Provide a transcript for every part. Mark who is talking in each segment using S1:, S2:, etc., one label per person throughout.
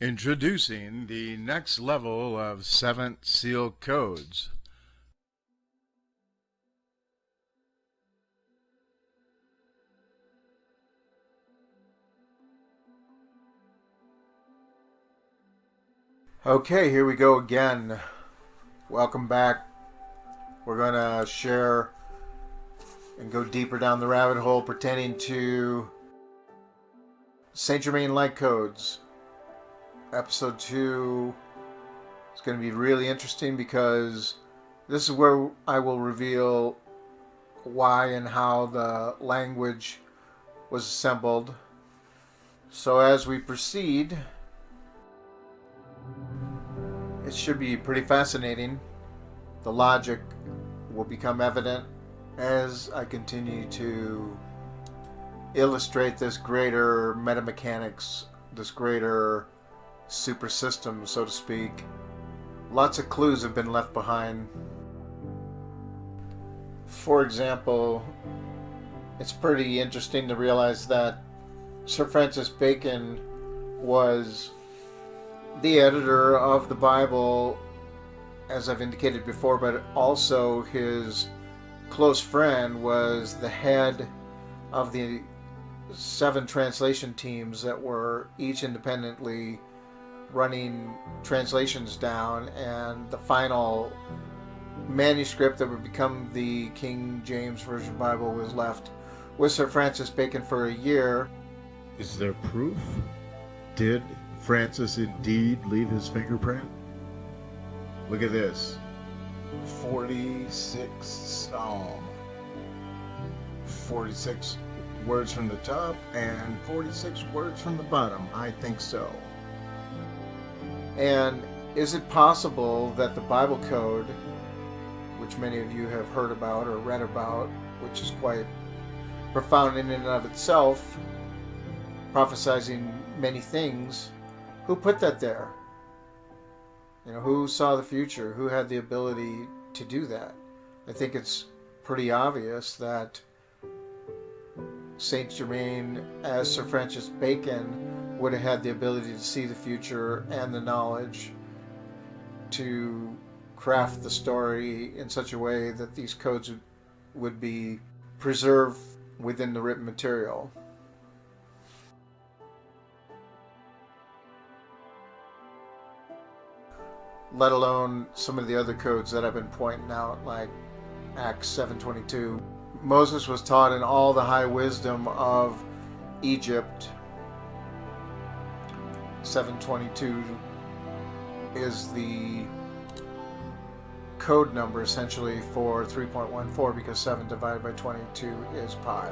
S1: Introducing the next level of seventh seal codes. Okay, here we go again. Welcome back. We're going to share and go deeper down the rabbit hole pertaining to Saint Germain light codes. Episode 2 is going to be really interesting because this is where I will reveal why and how the language was assembled. So as we proceed, it should be pretty fascinating. The logic will become evident as I continue to illustrate this greater metamechanics, this greater super system, so to speak. Lots of clues have been left behind. For example, it's pretty interesting to realize that Sir Francis Bacon was the editor of the Bible, as I've indicated before, but also his close friend was the head of the 7 translation teams that were each independently running translations down, and the final manuscript that would become the King James Version Bible was left with Sir Francis Bacon for a year.
S2: Is there proof? Did Francis indeed leave his fingerprint? Look at this. 46 Psalm. 46 words from the top and 46 words from the bottom. I think so.
S1: And is it possible that the Bible code, which many of you have heard about or read about, which is quite profound in and of itself, prophesizing many things, who put that there? Who saw the future? Who had the ability to do that? I think it's pretty obvious that Saint Germain, as Sir Francis Bacon, would have had the ability to see the future and the knowledge to craft the story in such a way that these codes would be preserved within the written material. Let alone some of the other codes that I've been pointing out, like Acts 7:22. Moses was taught in all the high wisdom of Egypt. 7:22 is the code number essentially for 3.14, because 7 divided by 22 is pi.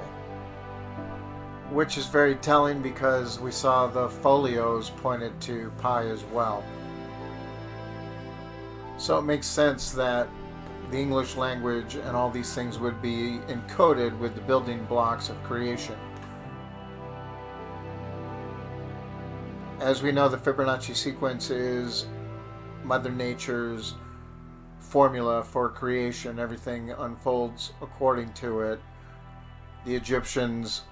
S1: Which is very telling because we saw the folios pointed to pi as well. So it makes sense that the English language and all these things would be encoded with the building blocks of creation. As we know, the Fibonacci sequence is Mother Nature's formula for creation. Everything unfolds according to it. The Egyptians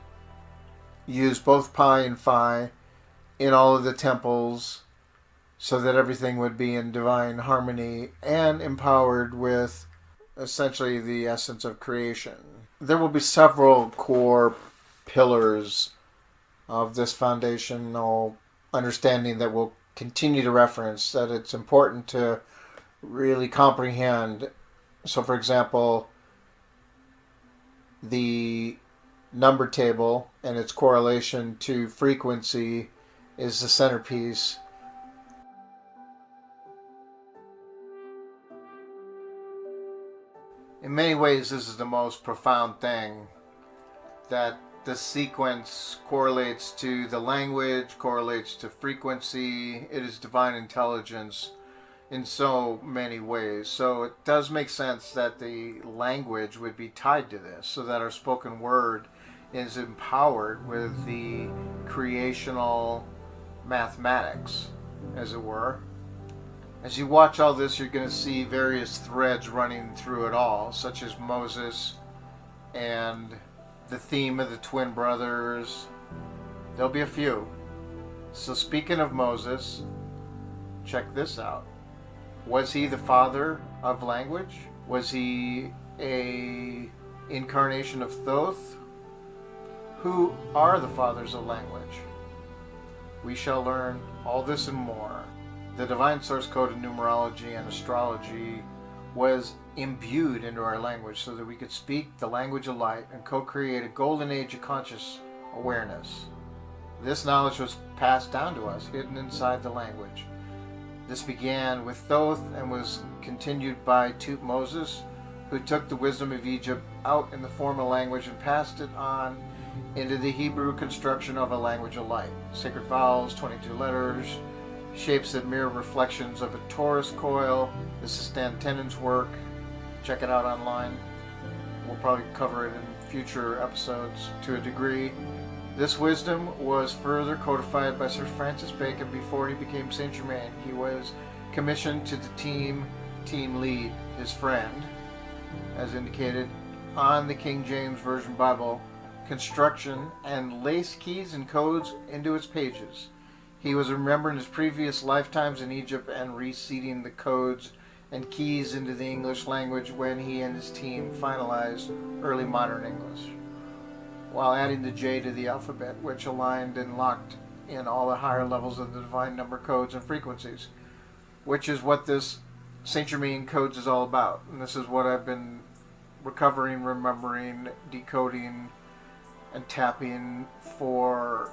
S1: used both Pi and Phi in all of the temples so that everything would be in divine harmony and empowered with essentially the essence of creation. There will be several core pillars of this foundational understanding that we'll continue to reference, that it's important to really comprehend. So for example, the number table and its correlation to frequency is the centerpiece. In many ways, this is the most profound thing, that the sequence correlates to the language, correlates to frequency. It is divine intelligence in so many ways. So it does make sense that the language would be tied to this, so that our spoken word is empowered with the creational mathematics, as it were. As you watch all this, you're going to see various threads running through it all, such as Moses and the theme of the twin brothers. There'll be a few. So speaking of Moses, check this out. Was he the father of language? Was he a incarnation of Thoth? Who are the fathers of language? We shall learn all this and more. The divine source code of numerology and astrology was imbued into our language so that we could speak the language of light and co-create a golden age of conscious awareness. This knowledge was passed down to us, hidden inside the language. This began with Thoth and was continued by Tutmosis, who took the wisdom of Egypt out in the form of language and passed it on into the Hebrew construction of a language of light. Sacred vowels, 22 letters, shapes that mirror reflections of a torus coil. This is Stan Tenon's work. Check it out online. We'll probably cover it in future episodes to a degree. This wisdom was further codified by Sir Francis Bacon before he became Saint Germain. He was commissioned to the team lead, his friend, as indicated on the King James Version Bible construction, and laced keys and codes into its pages. He was remembering his previous lifetimes in Egypt and reseeding the codes and keys into the English language when he and his team finalized early modern English, while adding the J to the alphabet, which aligned and locked in all the higher levels of the divine number codes and frequencies, which is what this Saint Germain codes is all about. And this is what I've been recovering, remembering, decoding, and tapping for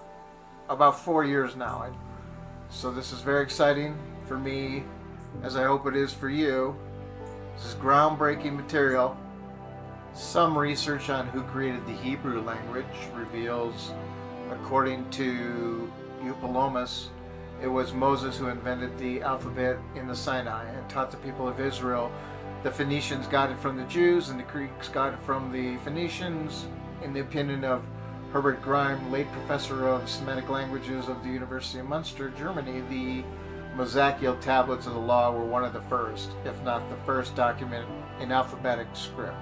S1: about 4 years now. So this is very exciting for me, as I hope it is for you. This is groundbreaking material. Some research on who created the Hebrew language reveals, according to Eupolomus, it was Moses who invented the alphabet in the Sinai and taught the people of Israel. The Phoenicians got it from the Jews and the Greeks got it from the Phoenicians. In the opinion of Herbert Grime, late professor of Semitic languages of the University of Munster, Germany, the Mosaical tablets of the law were one of the first, if not the first, document in alphabetic script.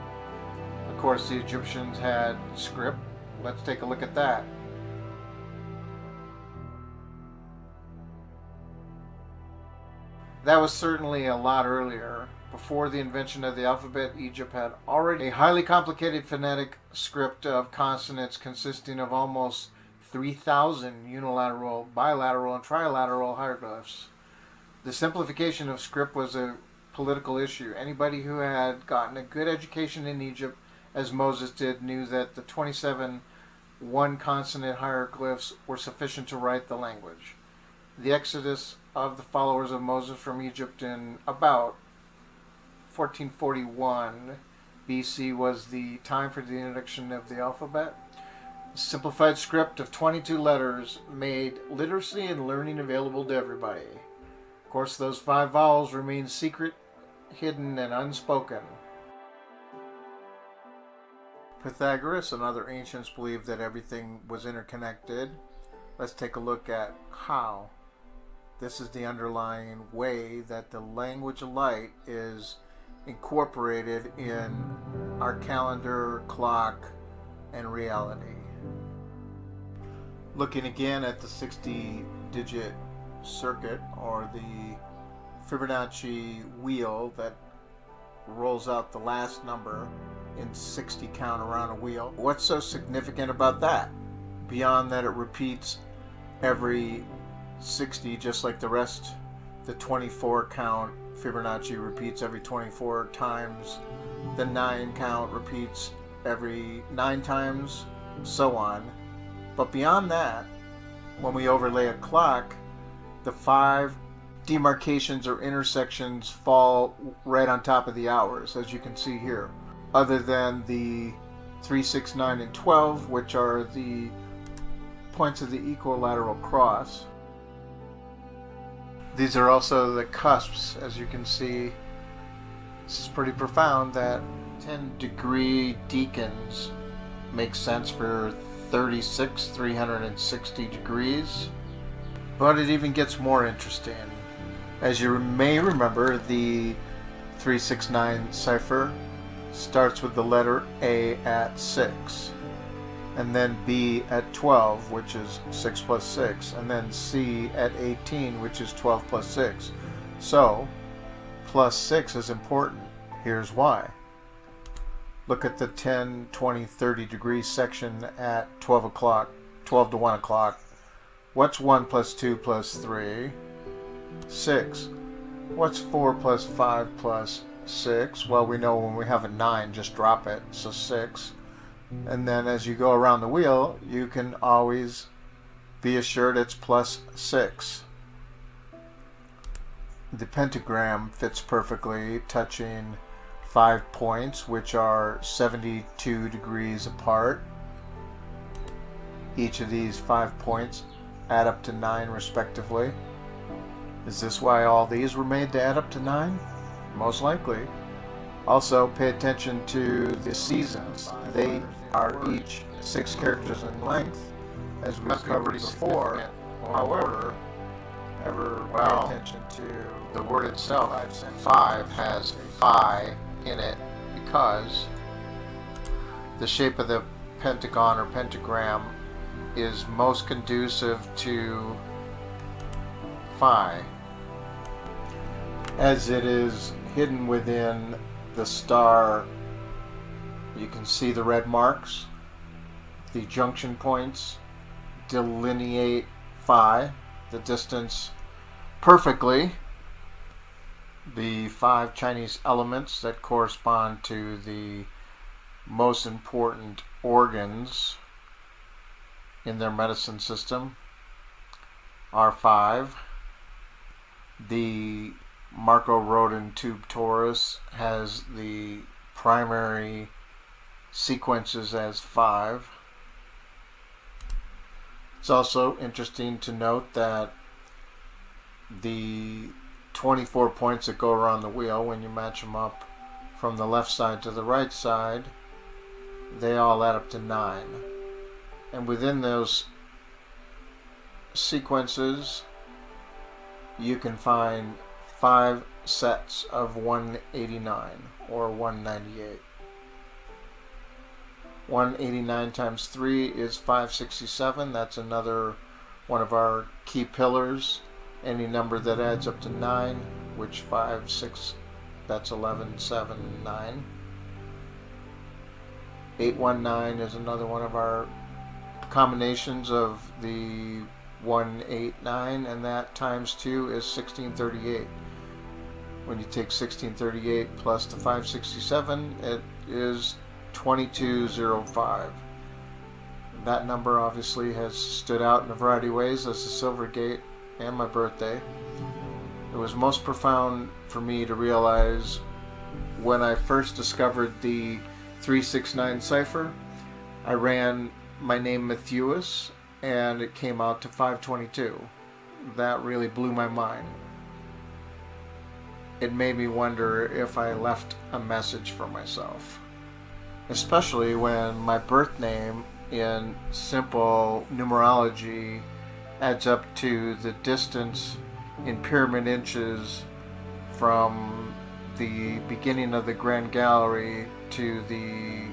S1: Of course, the Egyptians had script. Let's take a look at that. That was certainly a lot earlier. Before the invention of the alphabet, Egypt had already a highly complicated phonetic script of consonants consisting of almost 3,000 unilateral, bilateral, and trilateral hieroglyphs. The simplification of script was a political issue. Anybody who had gotten a good education in Egypt, as Moses did, knew that the 27 one-consonant hieroglyphs were sufficient to write the language. The exodus of the followers of Moses from Egypt in about 1441 BC was the time for the introduction of the alphabet. A simplified script of 22 letters made literacy and learning available to everybody. Of course, those 5 vowels remain secret, hidden, and unspoken. Pythagoras and other ancients believed that everything was interconnected. Let's take a look at how. This is the underlying way that the language of light is incorporated in our calendar, clock, and reality. Looking again at the 60-digit circuit, or the Fibonacci wheel that rolls out the last number in 60 count around a wheel. What's so significant about that? Beyond that it repeats every 60, just like the rest, the 24 count Fibonacci repeats every 24 times, the 9 count repeats every 9 times, so on. But beyond that, when we overlay a clock, the 5 demarcations or intersections fall right on top of the hours, as you can see here, other than the 3, 6, 9, and 12, which are the points of the equilateral cross. These are also the cusps, as you can see. This is pretty profound that 10-degree decans make sense for 36, 360 degrees. But it even gets more interesting. As you may remember, the 369 cipher starts with the letter A at 6. and then B at 12, which is 6 plus 6, and then C at 18, which is 12 plus 6. So, plus 6 is important. Here's why. Look at the 10, 20, 30 degree section at 12 o'clock, 12 to 1 o'clock. What's 1 plus 2 plus 3? 6. What's 4 plus 5 plus 6? Well, we know when we have a 9, just drop it, so 6. And then as you go around the wheel, you can always be assured it's plus 6. The pentagram fits perfectly, touching 5 points, which are 72 degrees apart. Each of these 5 points add up to 9 respectively. Is this why all these were made to add up to 9? Most likely. Also, pay attention to the seasons. They are each 6 characters in length, as we've covered before. However, pay attention to the word itself. 5 has phi in it because the shape of the pentagon or pentagram is most conducive to phi, as it is hidden within the star. You can see the red marks. The junction points delineate phi, the distance, perfectly. The 5 Chinese elements that correspond to the most important organs in their medicine system are 5. The Marco-Rodin tube torus has the primary sequences as 5. It's also interesting to note that the 24 points that go around the wheel, when you match them up from the left side to the right side, they all add up to 9. And within those sequences, you can find 5 sets of 189 or 198. 189 times 3 is 567. That's another one of our key pillars. Any number that adds up to 9, which 5, 6, that's 11, 7, 9. 819 is another one of our combinations of the 189, and that times 2 is 1638. When you take 1638 plus the 567, it is 2205. That number obviously has stood out in a variety of ways as the Silver Gate and my birthday. It was most profound for me to realize when I first discovered the 369 cipher. I ran my name Matthewis and it came out to 522. That really blew my mind. It made me wonder if I left a message for myself, especially when my birth name in simple numerology adds up to the distance in pyramid inches from the beginning of the Grand Gallery to the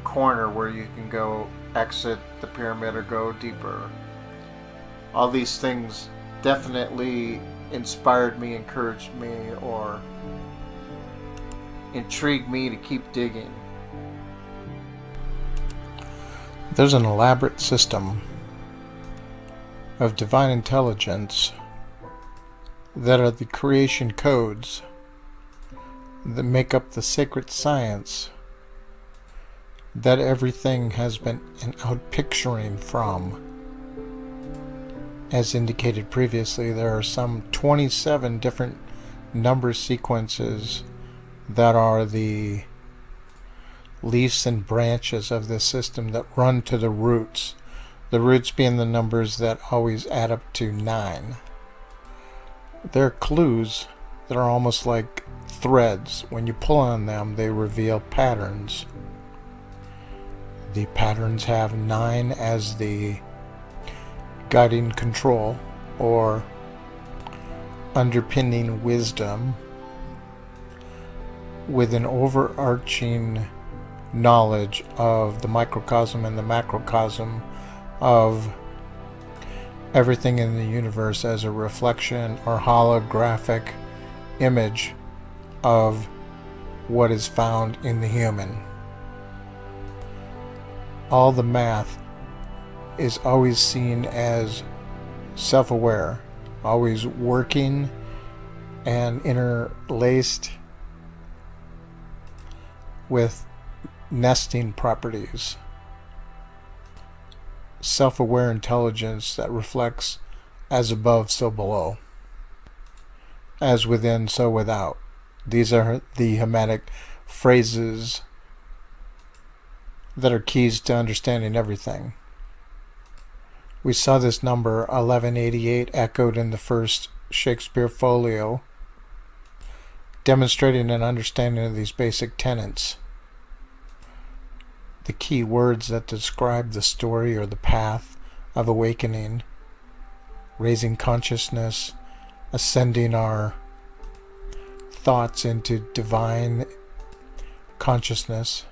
S1: corner where you can go exit the pyramid or go deeper. All these things definitely inspired me, encouraged me, or intrigued me to keep digging. There's an elaborate system of divine intelligence that are the creation codes that make up the sacred science that everything has been an outpicturing from. As indicated previously, there are some 27 different number sequences that are the leaves and branches of the system that run to the roots. The roots being the numbers that always add up to 9. They're clues that are almost like threads. When you pull on them, they reveal patterns. The patterns have 9 as the guiding control or underpinning wisdom, with an overarching knowledge of the microcosm and the macrocosm of everything in the universe as a reflection or holographic image of what is found in the human. All the math is always seen as self-aware, always working and interlaced with nesting properties. Self-aware intelligence that reflects as above, so below. As within, so without. These are the Hermetic phrases that are keys to understanding everything. We saw this number 1188 echoed in the first Shakespeare folio, demonstrating an understanding of these basic tenets. The key words that describe the story or the path of awakening, raising consciousness, ascending our thoughts into divine consciousness,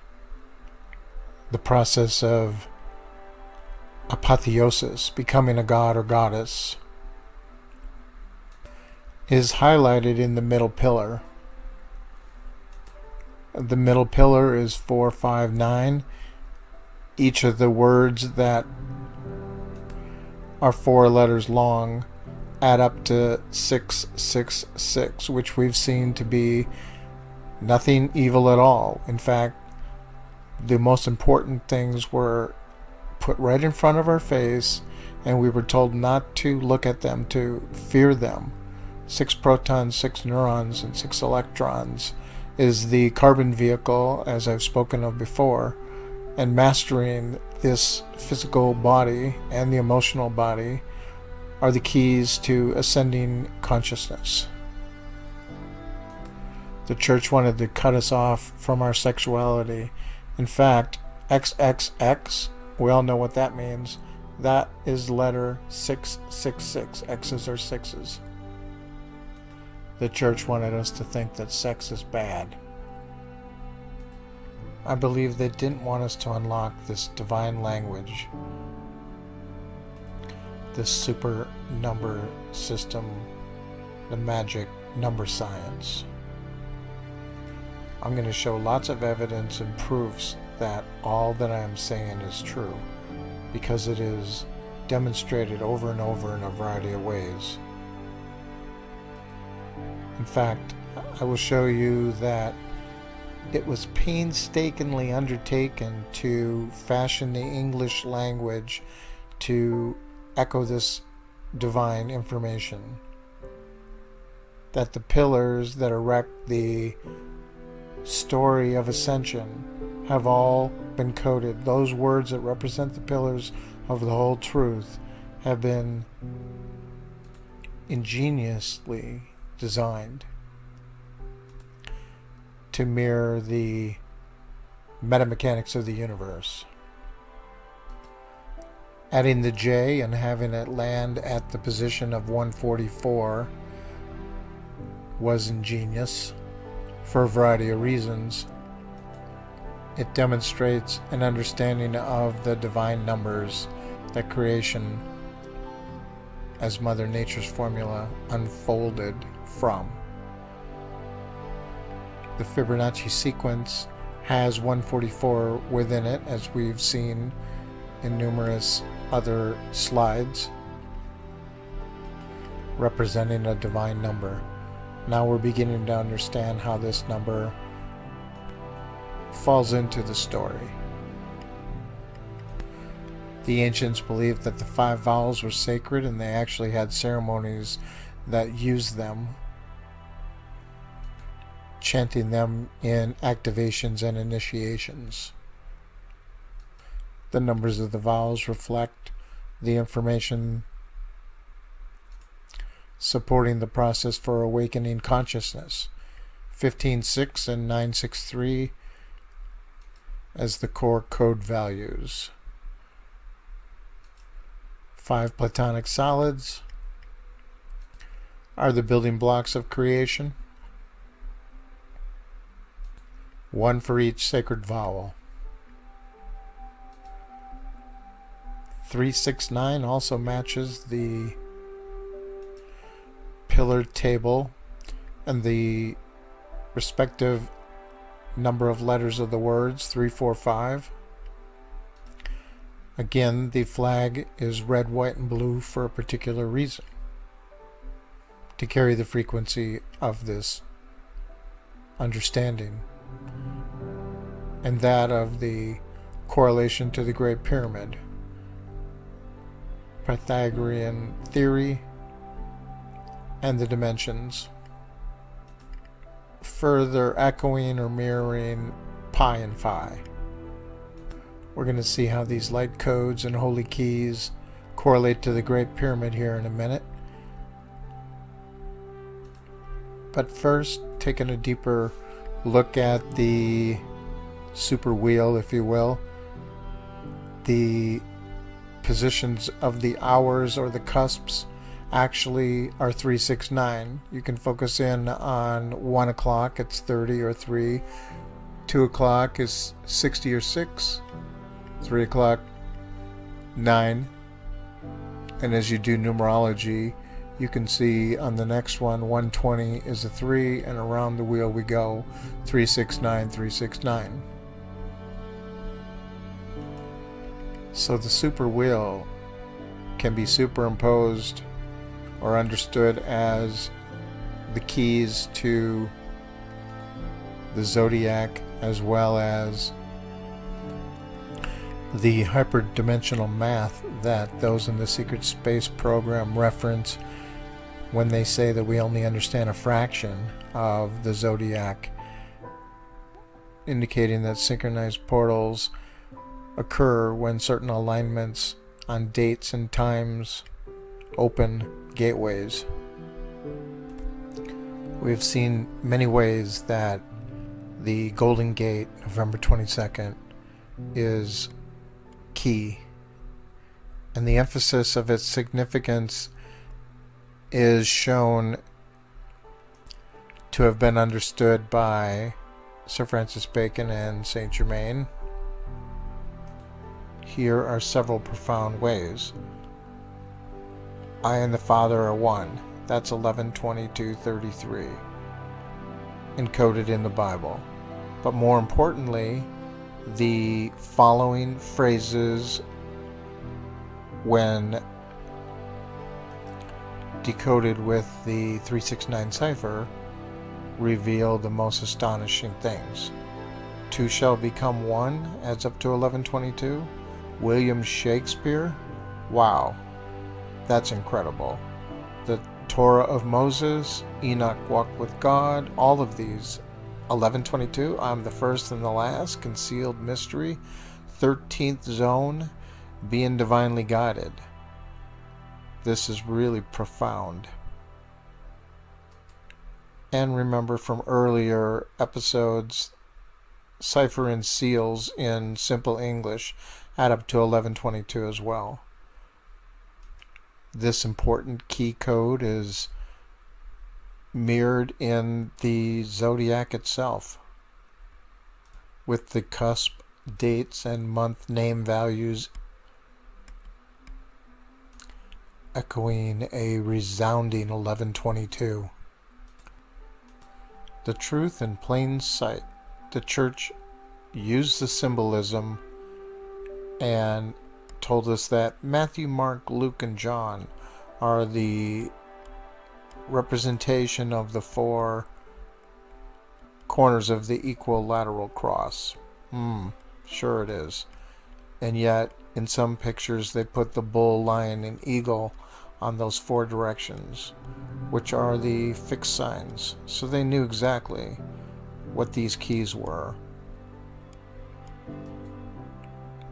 S1: the process of apotheosis, becoming a god or goddess, is highlighted in the middle pillar. The middle pillar is 459. Each of the words that are 4 letters long add up to 666, which we've seen to be nothing evil at all. In fact, the most important things were put right in front of our face, and we were told not to look at them, to fear them. 6 protons, 6 neurons, and 6 electrons is the carbon vehicle, as I've spoken of before, and mastering this physical body and the emotional body are the keys to ascending consciousness. The church wanted to cut us off from our sexuality. In fact, XXX, we all know what that means. That is letter 666. X's are sixes. The church wanted us to think that sex is bad. I believe they didn't want us to unlock this divine language, this super number system, the magic number science. I'm going to show lots of evidence and proofs that all that I am saying is true, because it is demonstrated over and over in a variety of ways. In fact, I will show you that it was painstakingly undertaken to fashion the English language to echo this divine information. That the pillars that erect the story of ascension have all been coded. Those words that represent the pillars of the whole truth have been ingeniously designed to mirror the metamechanics of the universe. Adding the J and having it land at the position of 144 was ingenious for a variety of reasons. It demonstrates an understanding of the divine numbers that creation, as Mother Nature's formula, unfolded from. The Fibonacci sequence has 144 within it, as we've seen in numerous other slides, representing a divine number. Now we're beginning to understand how this number falls into the story. The ancients believed that the 5 vowels were sacred, and they actually had ceremonies that used them, chanting them in activations and initiations. The numbers of the vowels reflect the information supporting the process for awakening consciousness. 15.6 and 963 as the core code values. 5 platonic solids are the building blocks of creation, 1 for each sacred vowel. 369 also matches the pillar table and the respective number of letters of the words, 345. Again, the flag is red, white, and blue for a particular reason, to carry the frequency of this understanding, and that of the correlation to the Great Pyramid, Pythagorean theory, and the dimensions, further echoing or mirroring Pi and Phi. We're going to see how these light codes and holy keys correlate to the Great Pyramid here in a minute. But first, taking a deeper look at the super wheel, if you will, the positions of the hours or the cusps actually are 369. You can focus in on 1 o'clock, it's 30 or 3. 2 o'clock is 60 or 6. 3 o'clock, 9. And as you do numerology, you can see on the next one, 120 is a 3, and around the wheel we go, 369, 369. So the super wheel can be superimposed or understood as the keys to the zodiac, as well as the hyperdimensional math that those in the secret space program reference when they say that we only understand a fraction of the zodiac, indicating that synchronized portals occur when certain alignments on dates and times open gateways. We've seen many ways that the Golden Gate, November 22nd, is key, and the emphasis of its significance is shown to have been understood by Sir Francis Bacon and Saint Germain. Here are several profound ways. I and the Father are one. That's 11:22:33, encoded in the Bible. But more importantly, the following phrases, when decoded with the 369 cipher, reveal the most astonishing things. Two shall become one adds up to 1122. William Shakespeare, wow, that's incredible. The Torah of Moses, Enoch walked with God, all of these. 1122, I'm the first and the last, concealed mystery, 13th zone, being divinely guided. This is really profound. And remember from earlier episodes, cipher and seals in simple English add up to 1122 as well. This important key code is mirrored in the zodiac itself, with the cusp dates and month name values echoing a resounding 1122. The truth in plain sight. The church used the symbolism and told us that Matthew, Mark, Luke, and John are the representation of the four corners of the equilateral cross. Sure it is. And yet, in some pictures, they put the bull, lion, and eagle on those four directions, which are the fixed signs. So they knew exactly what these keys were.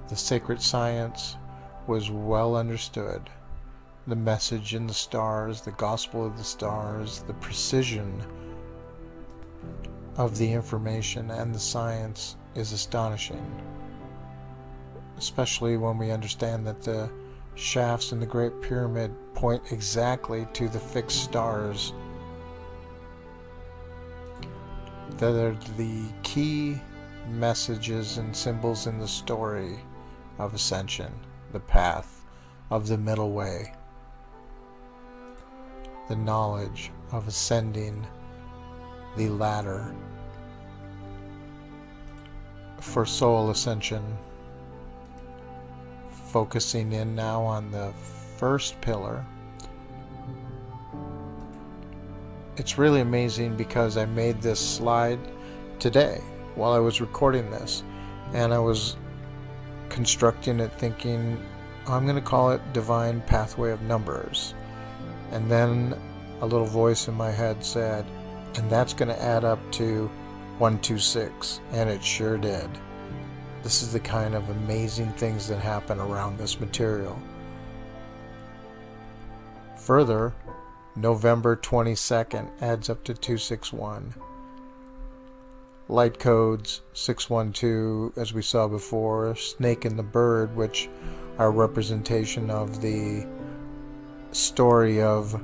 S1: The sacred science was well understood. The message in the stars, the gospel of the stars, the precision of the information and the science is astonishing. Especially when we understand that the shafts in the Great Pyramid point exactly to the fixed stars that are the key messages and symbols in the story of ascension, the path, of the middle way, the knowledge of ascending the ladder for soul ascension, focusing in now on the first pillar. It's really amazing because I made this slide today while I was recording this, and I was constructing it thinking, I'm going to call it Divine Pathway of Numbers. And then a little voice in my head said, and that's going to add up to 126, and it sure did. This is the kind of amazing things that happen around this material. Further, November 22nd adds up to 261. Light codes 612, as we saw before, snake and the bird, which are a representation of the story of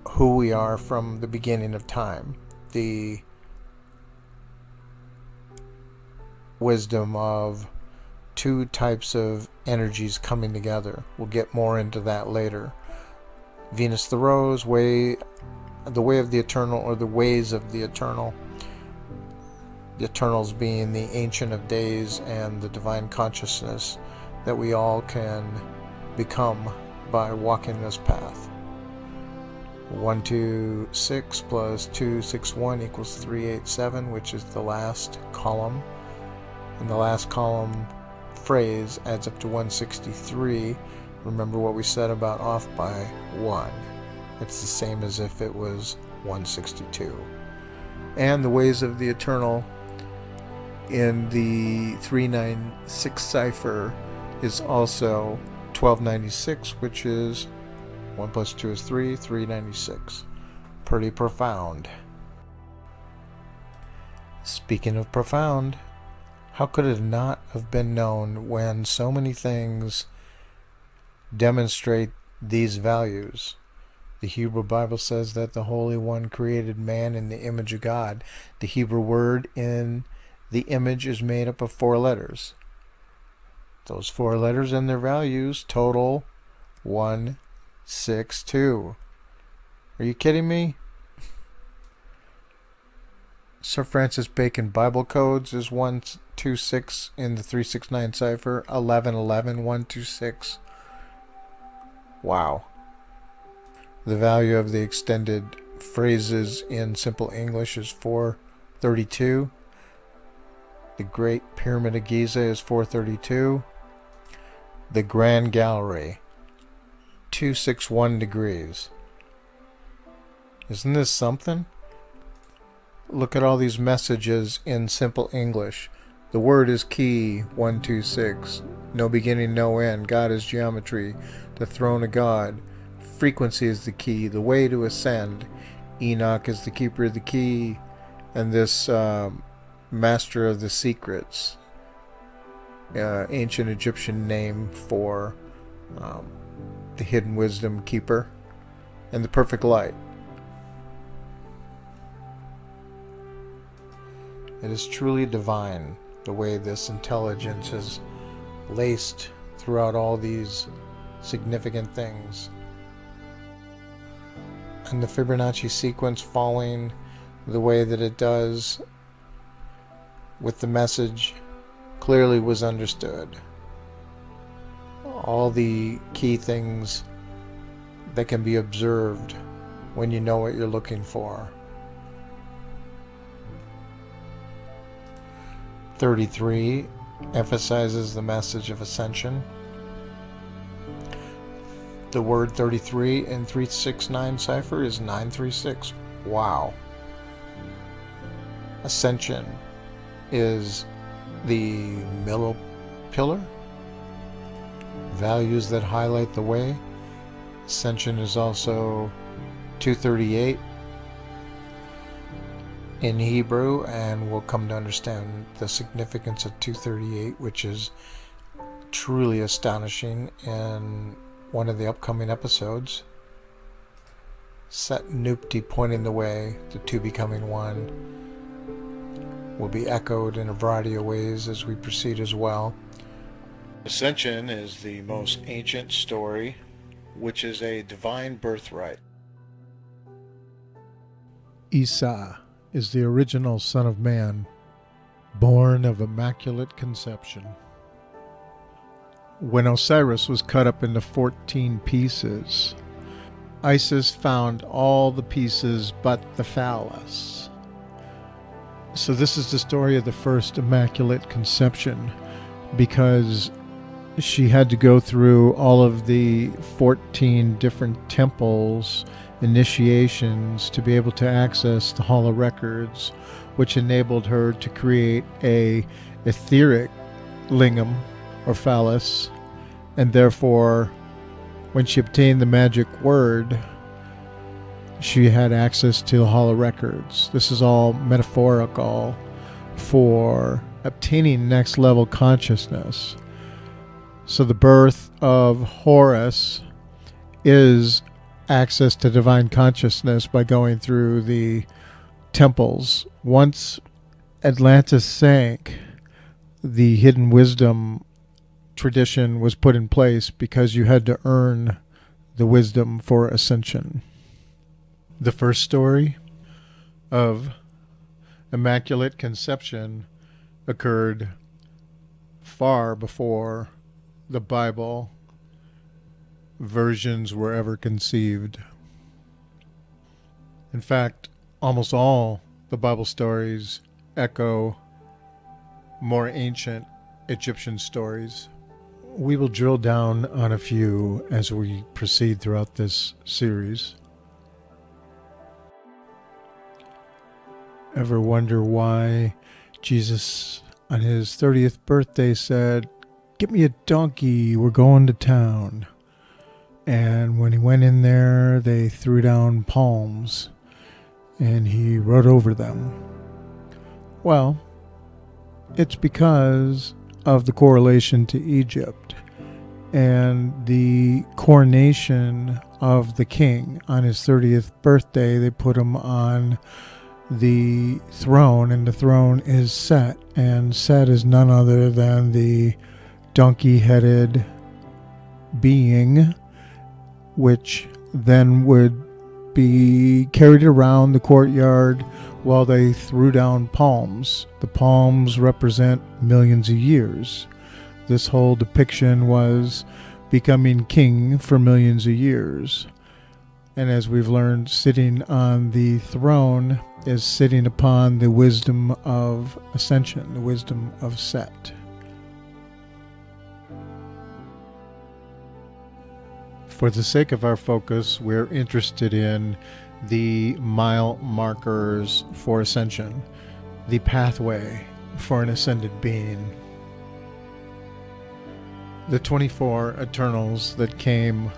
S1: who we are from the beginning of time, the wisdom of two types of energies coming together. We'll get more into that later. Venus the Rose, the way of the eternal, or the ways of the eternal. The eternals being the Ancient of Days and the divine consciousness that we all can become by walking this path. 126 plus 261 equals 387, which is the last column. And the last column phrase adds up to 163. Remember what we said about off by 1. It's the same as if it was 162. And the ways of the eternal in the 396 cipher is also 1296, which is 1 plus 2 is 3, 396. Pretty profound. Speaking of profound, how could it not have been known when so many things demonstrate these values? The Hebrew Bible says that the Holy One created man in the image of God. The Hebrew word in the image is made up of 4 letters. Those 4 letters and their values total 162. Are you kidding me? Sir Francis Bacon Bible codes is 126 in the 369 cipher, 1111, 126. Wow. The value of the extended phrases in simple English is 432. The Great Pyramid of Giza is 432. The Grand Gallery, 261 degrees. Isn't this something? Look at all these messages in simple English. The word is key, 126. No beginning, no end. God is geometry. The throne of God. Frequency is the key. The way to ascend. Enoch is the keeper of the key. And this master of the secrets. Ancient Egyptian name for the hidden wisdom keeper. And the perfect light. It is truly divine the way this intelligence is laced throughout all these significant things. And the Fibonacci sequence falling the way that it does with the message clearly was understood. All the key things that can be observed when you know what you're looking for. 33 emphasizes the message of ascension. The word 33 in 369 cipher is 936. Wow. Ascension is the middle pillar. Values that highlight the way. Ascension is also 238 in Hebrew, and we'll come to understand the significance of 238, which is truly astonishing in one of the upcoming episodes. Set Nupti pointing the way, the two becoming one, will be echoed in a variety of ways as we proceed as well. Ascension is the most ancient story, which is a divine birthright.
S3: Isa is the original Son of Man, born of Immaculate Conception. When Osiris was cut up into 14 pieces, Isis found all the pieces but the phallus. So this is the story of the first Immaculate Conception, because she had to go through all of the 14 different temples, initiations, to be able to access the Hall of Records, which enabled her to create a etheric lingam or phallus, and therefore when she obtained the magic word, she had access to the Hall of Records. This is all metaphorical for obtaining next level consciousness. So the birth of Horus is access to divine consciousness by going through the temples. Once Atlantis sank, the hidden wisdom tradition was put in place because you had to earn the wisdom for ascension. The first story of Immaculate Conception occurred far before the Bible versions were ever conceived. In fact, almost all the Bible stories echo more ancient Egyptian stories. We will drill down on a few as we proceed throughout this series. Ever wonder why Jesus on his 30th birthday said, "Get me a donkey, we're going to town"? And when he went in there, they threw down palms and he rode over them. Well, it's because of the correlation to Egypt and the coronation of the king. On his 30th birthday, they put him on the throne, and the throne is Set, and Set is none other than the donkey-headed being, which then would be carried around the courtyard while they threw down palms. The palms represent millions of years. This whole depiction was becoming king for millions of years. And as we've learned, sitting on the throne is sitting upon the wisdom of ascension, the wisdom of Set. For the sake of our focus, we're interested in the mile markers for ascension, the pathway for an ascended being. The 24 Eternals that came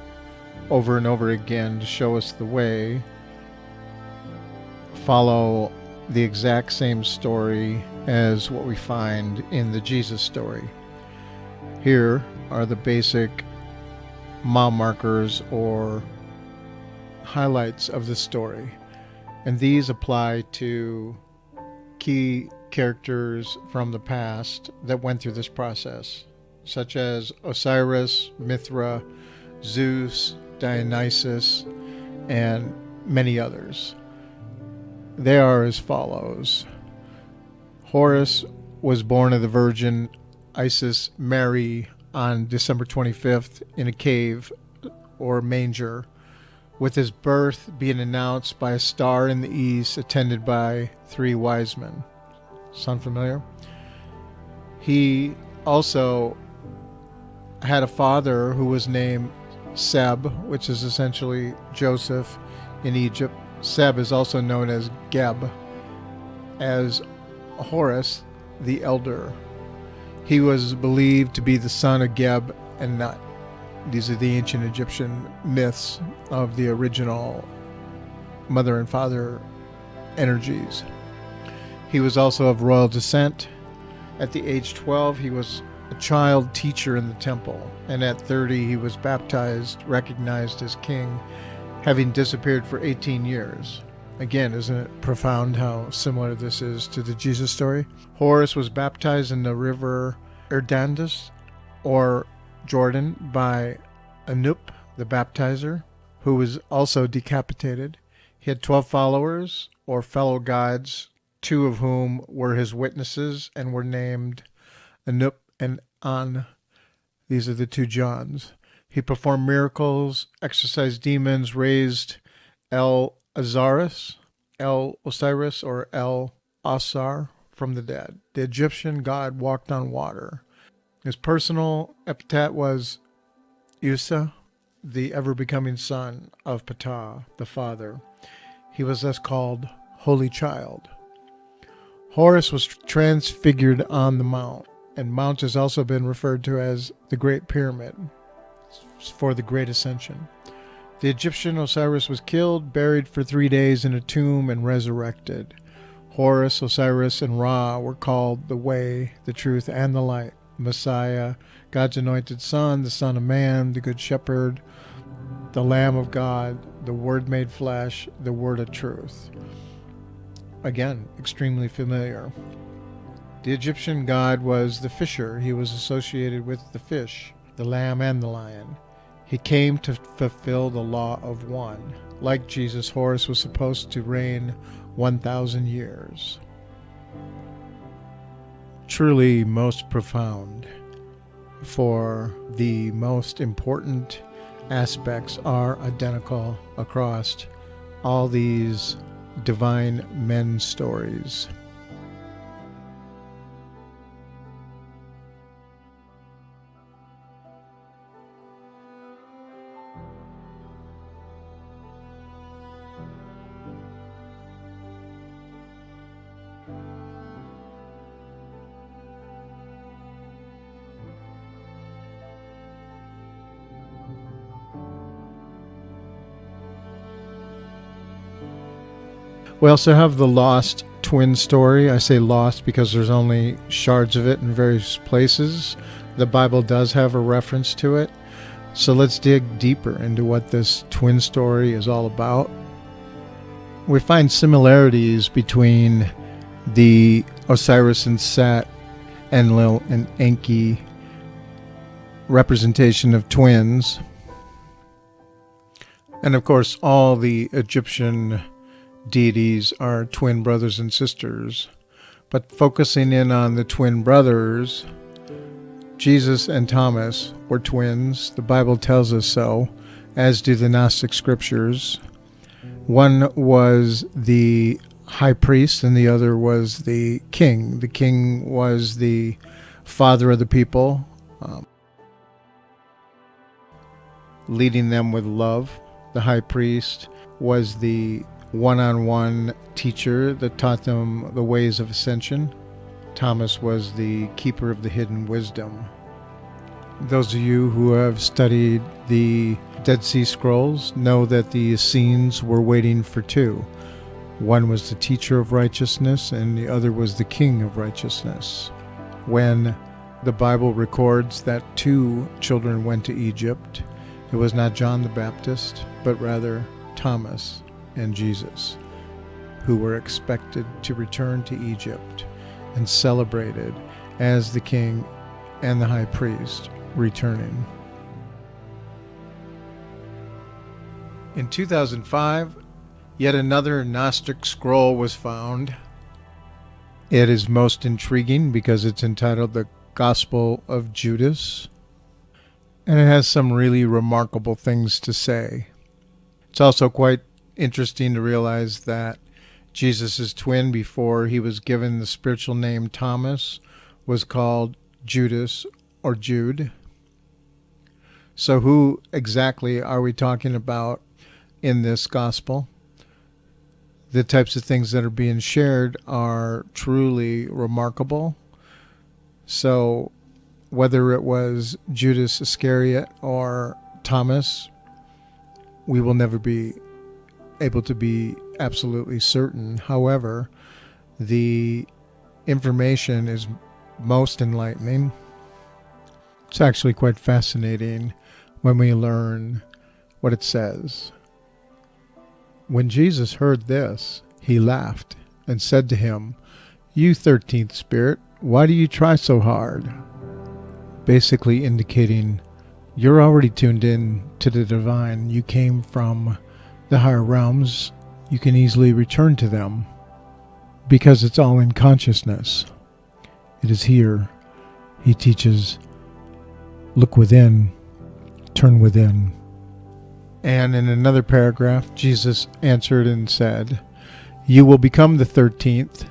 S3: over and over again to show us the way follow the exact same story as what we find in the Jesus story. Here are the basic mile markers or highlights of the story, and these apply to key characters from the past that went through this process, such as Osiris, Mithra, Zeus, Dionysus, and many others. They are as follows. Horus was born of the Virgin Isis Mary on December 25th in a cave or manger, with his birth being announced by a star in the east attended by 3 wise men. Sound familiar? He also had a father who was named Seb, which is essentially Joseph in Egypt. Seb is also known as Geb, as Horus the elder. He was believed to be the son of Geb and Nut. These are the ancient Egyptian myths of the original mother and father energies. He was also of royal descent. At the age 12, he was a child teacher in the temple, and at 30, he was baptized, recognized as king, having disappeared for 18 years. Again, isn't it profound how similar this is to the Jesus story? Horus was baptized in the river Erdandus, or Jordan by Anup the baptizer, who was also decapitated. He had 12 followers or fellow guides, 2 of whom were his witnesses and were named Anup and An. These are the 2 Johns. He performed miracles, exorcised demons, raised Osiris, or El Asar from the dead. The Egyptian god walked on water. His personal epithet was Usa, the ever-becoming son of Ptah, the father. He was thus called Holy Child. Horus was transfigured on the mount, and mount has also been referred to as the Great Pyramid for the Great Ascension. The Egyptian Osiris was killed, buried for 3 days in a tomb, and resurrected. Horus, Osiris, and Ra were called the Way, the Truth, and the Light. Messiah, God's anointed Son, the Son of Man, the Good Shepherd, the Lamb of God, the Word made flesh, the Word of Truth. Again, extremely familiar. The Egyptian god was the fisher. He was associated with the fish, the lamb, and the lion. He came to fulfill the law of one. Like Jesus, Horus was supposed to reign 1,000 years. Truly most profound, for the most important aspects are identical across all these divine men stories. We also have the lost twin story. I say lost because there's only shards of it in various places. The Bible does have a reference to it. So let's dig deeper into what this twin story is all about. We find similarities between the Osiris and Set, Enlil and Enki representation of twins. And of course, all the Egyptian deities are twin brothers and sisters. But focusing in on the twin brothers, Jesus and Thomas were twins. The Bible tells us so, as do the Gnostic scriptures. One was the high priest and the other was the king. The king was the father of the people, leading them with love. The high priest was the one-on-one teacher that taught them the ways of ascension. Thomas was the keeper of the hidden wisdom. Those of you who have studied the Dead Sea Scrolls know that the Essenes were waiting for 2. One was the teacher of righteousness and the other was the king of righteousness. When the Bible records that 2 children went to Egypt, it was not John the Baptist, but rather Thomas and Jesus, who were expected to return to Egypt and celebrated as the king and the high priest returning. In 2005, yet another Gnostic scroll was found. It is most intriguing because it's entitled The Gospel of Judas, and it has some really remarkable things to say. It's also quite interesting to realize that Jesus' twin, before he was given the spiritual name Thomas, was called Judas or Jude. So who exactly are we talking about in this gospel? The types of things that are being shared are truly remarkable. So whether it was Judas Iscariot or Thomas, we will never be able to be absolutely certain. However, the information is most enlightening. It's actually quite fascinating when we learn what it says. When Jesus heard this, he laughed and said to him, "You 13th spirit, why do you try so hard?" basically indicating you're already tuned in to the divine. You came from the higher realms. You can easily return to them because it's all in consciousness. It is here. He teaches, look within, turn within. And in another paragraph, Jesus answered and said, you will become the 13th,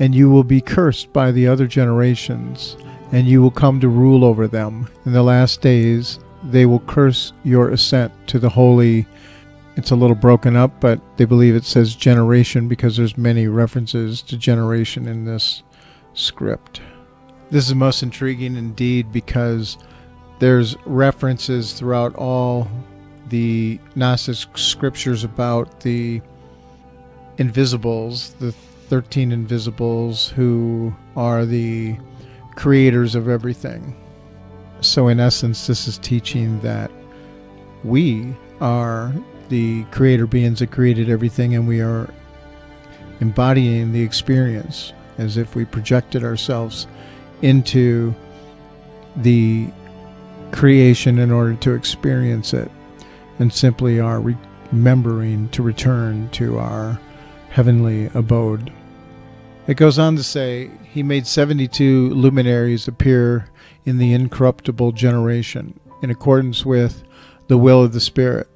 S3: and you will be cursed by the other generations, and you will come to rule over them. In the last days, they will curse your ascent to the holy. It's a little broken up, but they believe it says generation because there's many references to generation in this script. This is most intriguing indeed because there's references throughout all the Gnostic scriptures about the invisibles, the 13 invisibles who are the creators of everything. So in essence, this is teaching that we are the creator beings that created everything, and we are embodying the experience as if we projected ourselves into the creation in order to experience it, and simply are remembering to return to our heavenly abode. It goes on to say, he made 72 luminaries appear in the incorruptible generation, in accordance with the will of the Spirit.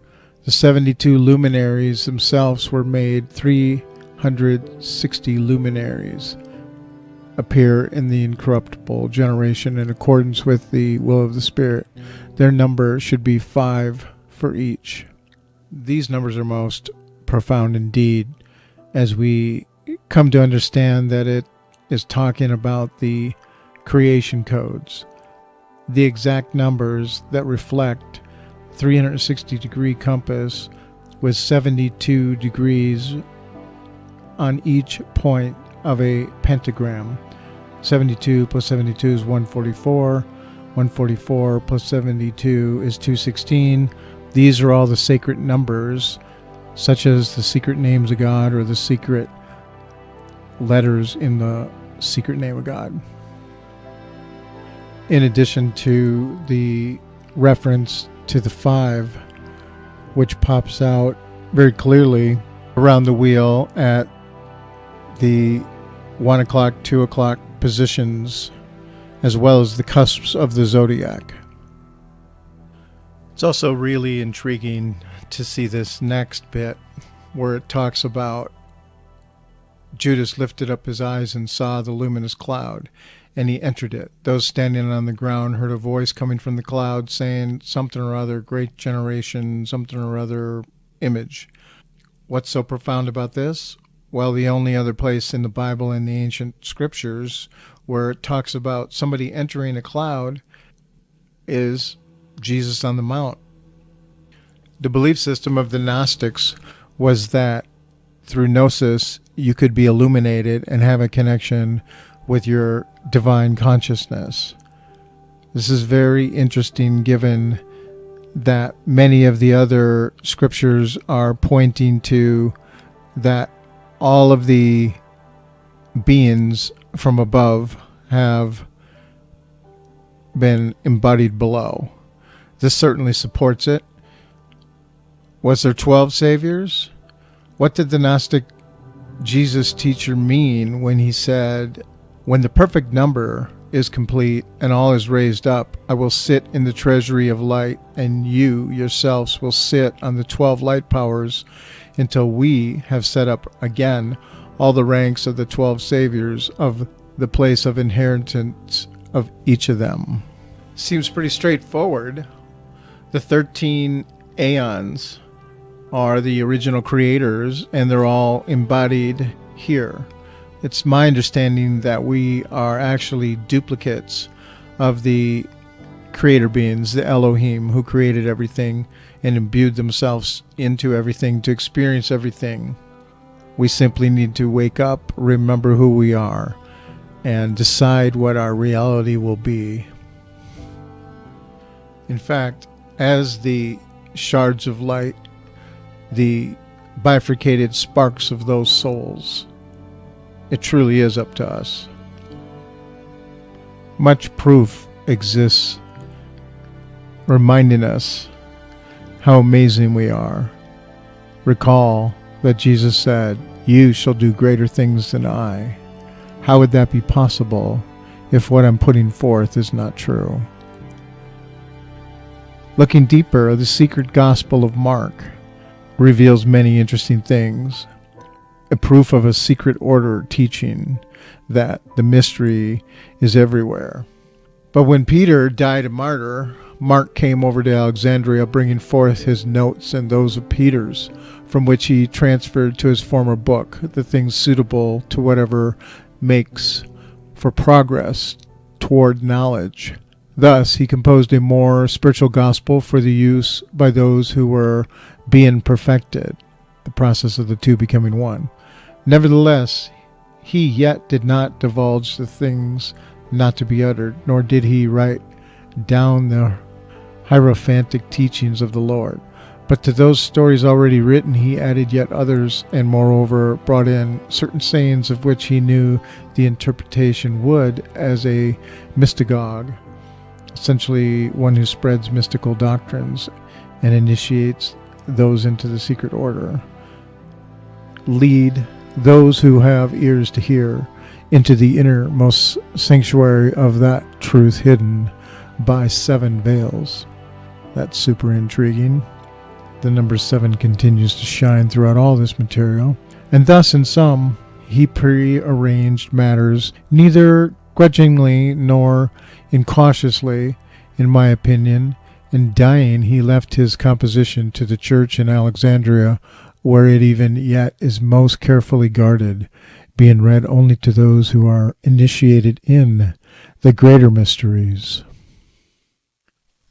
S3: The 72 luminaries themselves were made 360 luminaries appear in the incorruptible generation in accordance with the will of the Spirit. Their number should be 5 for each. These numbers are most profound indeed, as we come to understand that it is talking about the creation codes, the exact numbers that reflect 360-degree compass with 72 degrees on each point of a pentagram. 72 plus 72 is 144. 144 plus 72 is 216. These are all the sacred numbers, such as the secret names of God or the secret letters in the secret name of God. In addition to the reference to the 5, which pops out very clearly around the wheel at the 1 o'clock, 2 o'clock positions, as well as the cusps of the zodiac. It's also really intriguing to see this next bit where it talks about Judas lifted up his eyes and saw the luminous cloud, and he entered it. Those standing on the ground heard a voice coming from the cloud saying something or other, great generation, something or other image. What's so profound about this? Well, the only other place in the Bible in the ancient scriptures where it talks about somebody entering a cloud is Jesus on the Mount. The belief system of the Gnostics was that through Gnosis you could be illuminated and have a connection with your divine consciousness. This is very interesting given that many of the other scriptures are pointing to that all of the beings from above have been embodied below. This certainly supports it. Was there 12 saviors? What did the Gnostic Jesus teacher mean when he said, when the perfect number is complete and all is raised up, I will sit in the treasury of light, and you yourselves will sit on the 12 light powers until we have set up again all the ranks of the 12 saviors of the place of inheritance of each of them. Seems pretty straightforward. The 13 aeons are the original creators, and they're all embodied here. It's my understanding that we are actually duplicates of the creator beings, the Elohim, who created everything and imbued themselves into everything to experience everything. We simply need to wake up, remember who we are, and decide what our reality will be. In fact, as the shards of light, the bifurcated sparks of those souls, it truly is up to us. Much proof exists, reminding us how amazing we are. Recall that Jesus said, "You shall do greater things than I." How would that be possible if what I'm putting forth is not true? Looking deeper, the secret gospel of Mark reveals many interesting things. A proof of a secret order teaching that the mystery is everywhere. But when Peter died a martyr, Mark came over to Alexandria bringing forth his notes and those of Peter's, from which he transferred to his former book the things suitable to whatever makes for progress toward knowledge. Thus, he composed a more spiritual gospel for the use by those who were being perfected, the process of the two becoming one. Nevertheless, he yet did not divulge the things not to be uttered, nor did he write down the hierophantic teachings of the Lord. But to those stories already written he added yet others, and moreover brought in certain sayings of which he knew the interpretation would, as a mystagogue, essentially one who spreads mystical doctrines and initiates those into the secret order, lead those who have ears to hear into the innermost sanctuary of that truth hidden by 7 veils. That's super intriguing. The number 7 continues to shine throughout all this material. And thus, in sum, he prearranged matters neither grudgingly nor incautiously, in my opinion. In dying, he left his composition to the church in Alexandria, where it even yet is most carefully guarded, being read only to those who are initiated in the greater mysteries.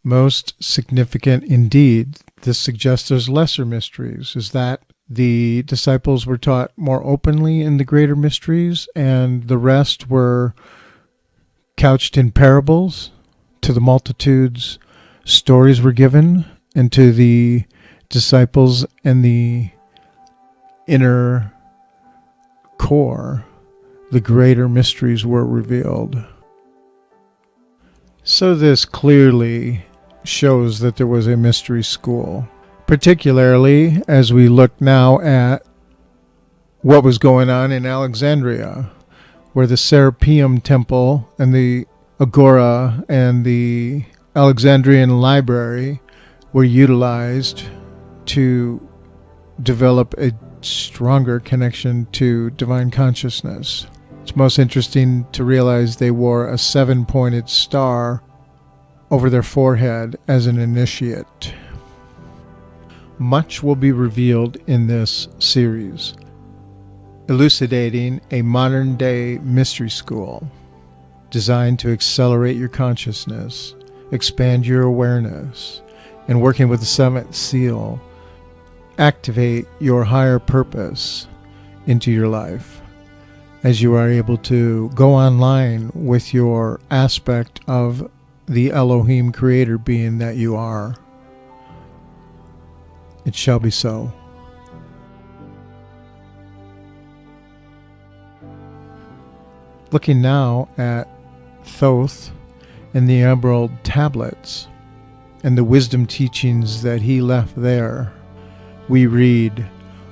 S3: Most significant indeed, this suggests there's lesser mysteries, is that the disciples were taught more openly in the greater mysteries, and the rest were couched in parables. To the multitudes, stories were given, and to the disciples and the inner core, the greater mysteries were revealed. So this clearly shows that there was a mystery school, particularly as we look now at what was going on in Alexandria, where the Serapeum Temple and the Agora and the Alexandrian Library were utilized to develop a stronger connection to divine consciousness. It's most interesting to realize they wore a 7-pointed star over their forehead as an initiate. Much will be revealed in this series, elucidating a modern-day mystery school designed to accelerate your consciousness, expand your awareness, and working with the 7th seal, activate your higher purpose into your life as you are able to go online with your aspect of the Elohim creator being that you are. It shall be so. Looking now at Thoth and the Emerald Tablets and the wisdom teachings that he left there, we read,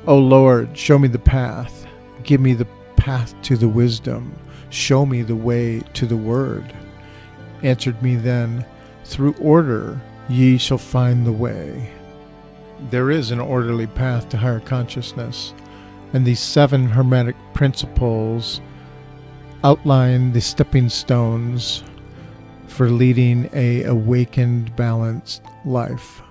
S3: "O Lord, show me the path. Give me the path to the wisdom. Show me the way to the word. Answered me then, through order ye shall find the way." There is an orderly path to higher consciousness, and these 7 hermetic principles outline the stepping stones for leading a awakened, balanced life.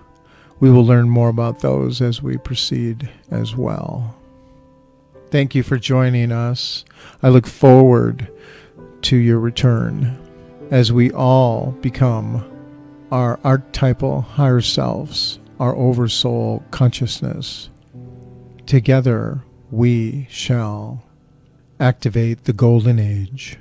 S3: We will learn more about those as we proceed as well. Thank you for joining us. I look forward to your return as we all become our archetypal higher selves, our oversoul consciousness. Together we shall activate the golden age.